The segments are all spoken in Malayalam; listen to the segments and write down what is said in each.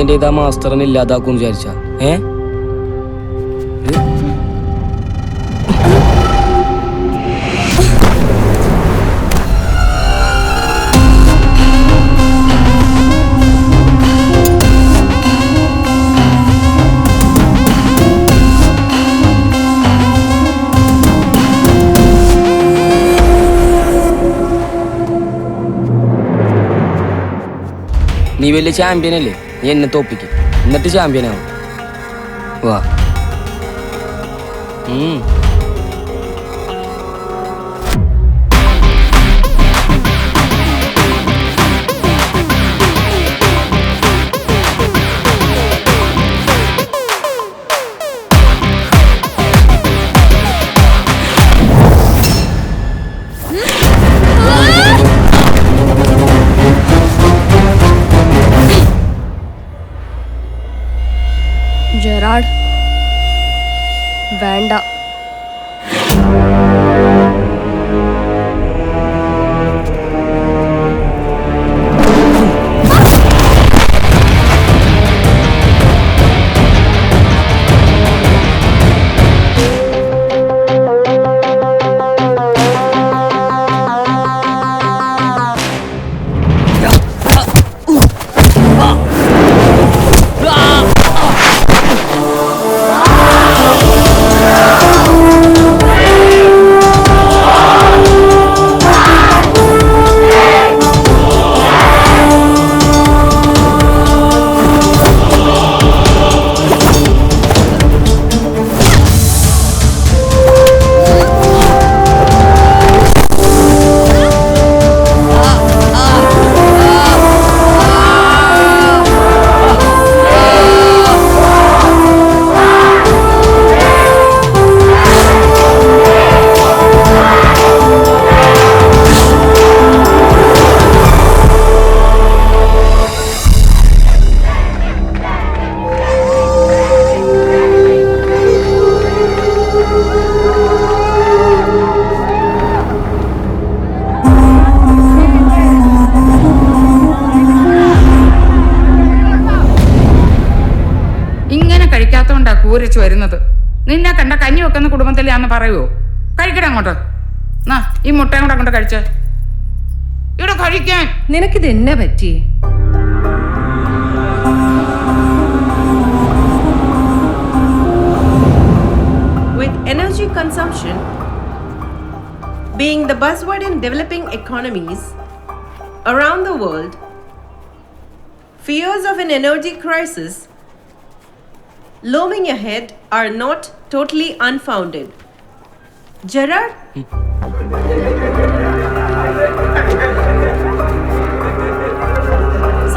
കമാൻഡ് ചെയ്ത മാസ്റ്ററിനെ ഇല്ലാതാക്കും വിചാരിച്ച നീ വലിയ ചാമ്പ്യനല്ലേ, നീ എന്നെ തോപ്പിക്കും എന്നിട്ട് ചാമ്പ്യനാവും. വാ. ജെറാഡ്, വേണ്ട. കൂരിച്ചു വരുന്നത്. നിന്നെ കണ്ട കഞ്ഞി വെക്കുന്ന കുടുംബത്തിലാന്ന് പറയുവോ? കഴിക്കട അങ്ങോട്ട്. ഈ മുട്ടയും കൂടെ അങ്ങോട്ട് കഴിച്ചേ. ഇവിടെ കഴിക്കാൻ. നിനക്കിത് എന്നെ പറ്റി? With energy consumption being the buzzword in developing economies around the world, fears of an energy crisis looming ahead are not totally unfounded. Gerard?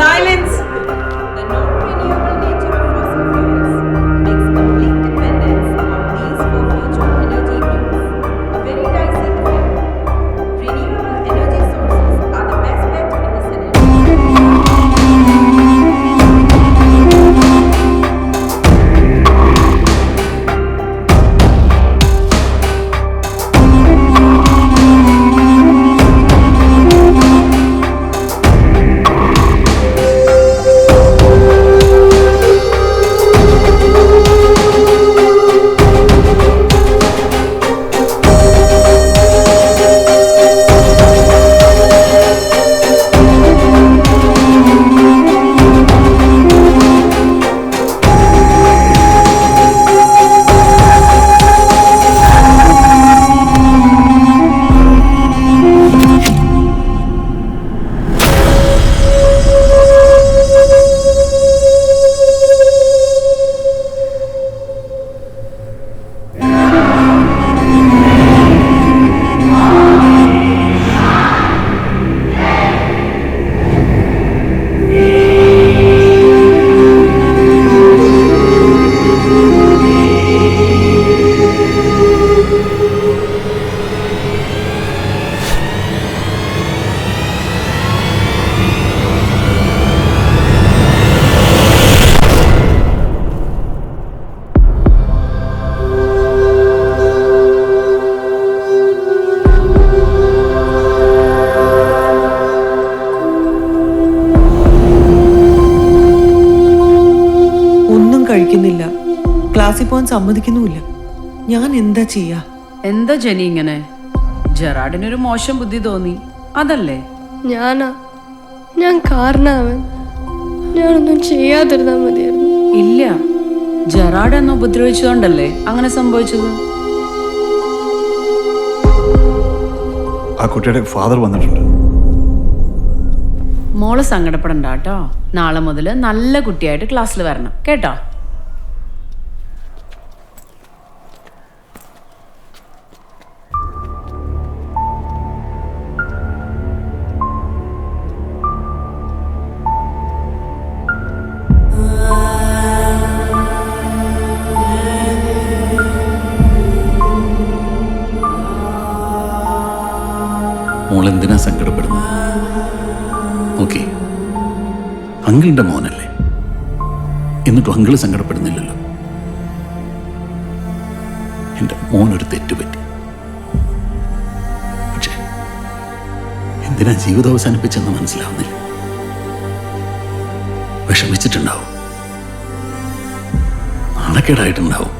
Silence! The non-renewable nature of fossil fuels makes complete dependence on these for future energy use a very dicey affair. Renewable energy sources are the best bet in this energy. കഴിക്കുന്നില്ല, ക്ലാസ്സിൽ പോകാൻ സമ്മതിക്കുന്നുമില്ല. ഞാൻ എന്താ ചെയ്യാ? എന്താ ജെനി ഇങ്ങനെ? ജെറാഡിനൊരു മോശം ബുദ്ധി തോന്നി, അതല്ലേ? ഞാൻ കാരണവൻ. ഞാനൊന്നും ചെയ്യാതിരുന്നാ മതിയായിരുന്നു. ഇല്ല, ജെറാഡ് എന്നെ ഉപദ്രവിച്ചതുകൊണ്ടല്ലേ അങ്ങനെ സംഭവിച്ചത്. ആ കുട്ടിയുടെ ഫാദർ വന്നിട്ടുണ്ട്. മോള് സങ്കടപ്പെടണ്ട കേട്ടോ. നാളെ മുതൽ നല്ല കുട്ടിയായിട്ട് ക്ലാസ്സിൽ വരണം കേട്ടോ. മോളെന്തിനാ സങ്കടപ്പെടുന്നത്? ഓക്കെ, അങ്കിളിന്റെ മോനല്ലേ, എന്നിട്ടും അങ്കിള് സങ്കടപ്പെടുന്നില്ലല്ലോ. എൻ്റെ മോനൊരു തെറ്റുപറ്റി. പക്ഷേ എന്തിനാ ജീവിതം അവസാനിപ്പിച്ചെന്ന് മനസ്സിലാവുന്നില്ല. വിഷമിച്ചിട്ടുണ്ടാവും, നാണക്കേടായിട്ടുണ്ടാവും.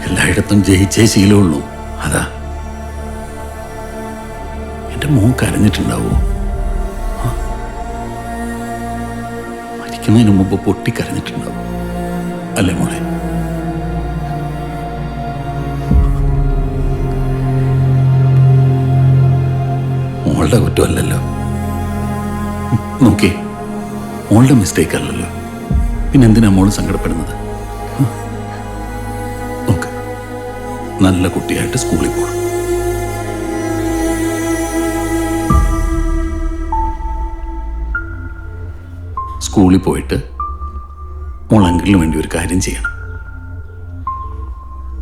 എല്ലായിടത്തും ജയിച്ചേ ശീലമുള്ളൂ. അതാ എൻ്റെ മോൻ കരഞ്ഞിട്ടുണ്ടാവോ? മരിക്കുന്നതിന് മുമ്പ് പൊട്ടിക്കരഞ്ഞിട്ടുണ്ടാവും അല്ലേ മോളെ? മോളുടെ കുറ്റമല്ലല്ലോ. നോക്കേ, മോളുടെ മിസ്റ്റേക്ക് അല്ലല്ലോ. പിന്നെന്തിനാ മോള് സങ്കടപ്പെടുന്നത്? നോക്ക്, നല്ല കുട്ടിയായിട്ട് സ്കൂളിൽ പോകണം. സ്കൂളിൽ പോയിട്ട് മോൾ അങ്കിളിന് വേണ്ടി ഒരു കാര്യം ചെയ്യണം.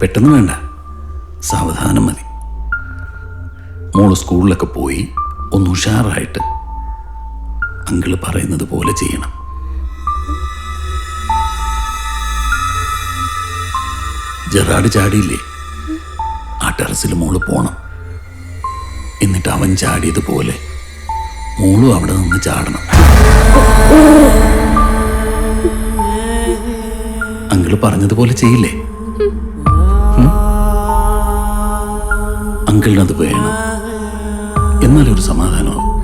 പെട്ടെന്ന് വേണ്ട, സാവധാനം മതി. മോള് സ്കൂളിലൊക്കെ പോയി ഒന്ന് ഉഷാറായിട്ട് അങ്കിള് പറയുന്നത് പോലെ ചെയ്യണം. ജെറാഡ് ചാടിയില്ലേ, ആ ടെറസിൽ മോള് പോണം. എന്നിട്ട് അവൻ ചാടിയതുപോലെ മോളും അവിടെ നിന്ന് ചാടണം. അങ്കിള് പറഞ്ഞതുപോലെ ചെയ്യില്ലേ? അങ്കിളിനത് വേണം, എന്നാലൊരു സമാധാനമാവും.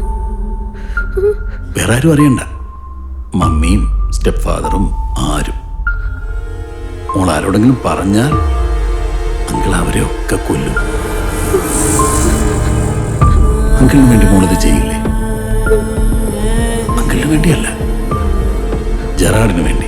വേറെ ആരും അറിയണ്ട, മമ്മിയും സ്റ്റെപ്പ് ഫാദറും ആരും. മോൾ ആരോടെങ്കിലും പറഞ്ഞാൽ അങ്കിൾ അവരെ ഒക്കെ കൊല്ലും. അങ്കിളിന് വേണ്ടി മോളിത് ചെയ്യില്ലേ? അങ്കിളിന് വേണ്ടിയല്ല, ജെറാഡിന് വേണ്ടി.